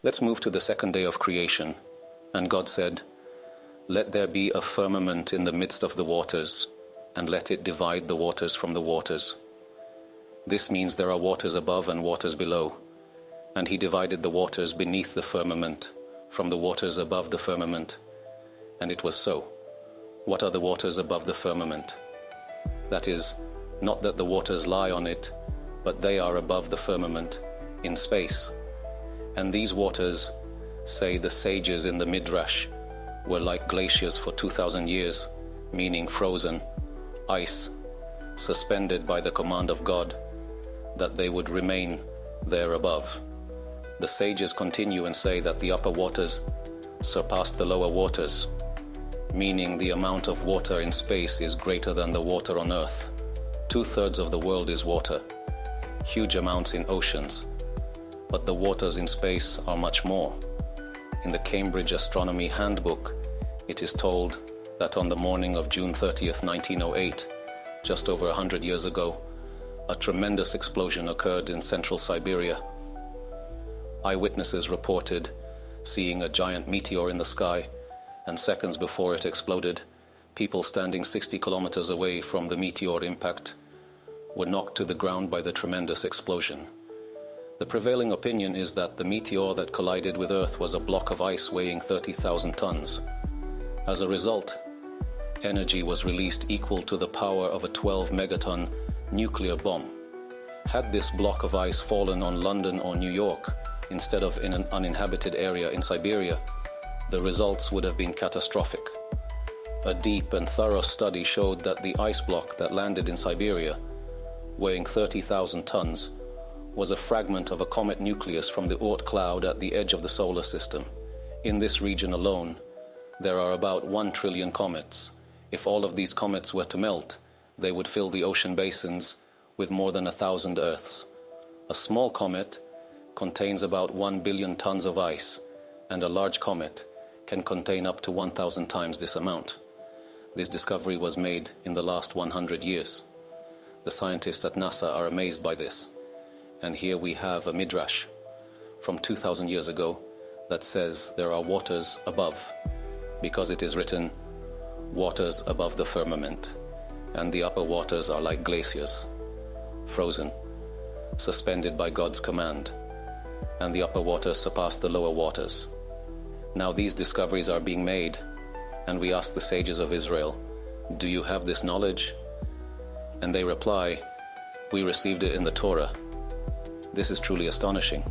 Let's move to the second day of creation. And God said, "Let there be a firmament in the midst of the waters, and let it divide the waters from the waters." This means there are waters above and waters below. And he divided the waters beneath the firmament from the waters above the firmament. And it was so. What are the waters above the firmament? That is, not that the waters lie on it, but they are above the firmament, in space. And these waters, say the sages in the Midrash, were like glaciers for 2,000 years, meaning frozen, ice, suspended by the command of God, that they would remain there above. The sages continue and say that the upper waters surpass the lower waters, meaning the amount of water in space is greater than the water on Earth. 2/3 of the world is water, huge amounts in oceans, but the waters in space are much more. In the Cambridge Astronomy Handbook, it is told that on the morning of June 30th, 1908, just over 100 years ago, a tremendous explosion occurred in central Siberia. Eyewitnesses reported seeing a giant meteor in the sky, and seconds before it exploded, people standing 60 kilometers away from the meteor impact were knocked to the ground by the tremendous explosion. The prevailing opinion is that the meteor that collided with Earth was a block of ice weighing 30,000 tons. As a result, energy was released equal to the power of a 12 megaton nuclear bomb. Had this block of ice fallen on London or New York instead of in an uninhabited area in Siberia, the results would have been catastrophic. A deep and thorough study showed that the ice block that landed in Siberia, weighing 30,000 tons, was a fragment of a comet nucleus from the Oort cloud at the edge of the solar system. In this region alone, there are about 1 trillion comets. If all of these comets were to melt, they would fill the ocean basins with more than 1,000 Earths. A small comet contains about 1 billion tons of ice, and a large comet can contain up to 1,000 times this amount. This discovery was made in the last 100 years. The scientists at NASA are amazed by this. And here we have a Midrash from 2,000 years ago that says there are waters above, because it is written, "Waters above the firmament, and the upper waters are like glaciers, frozen, suspended by God's command, and the upper waters surpass the lower waters." Now these discoveries are being made, and we ask the sages of Israel, "Do you have this knowledge?" And they reply, "We received it in the Torah." This is truly astonishing.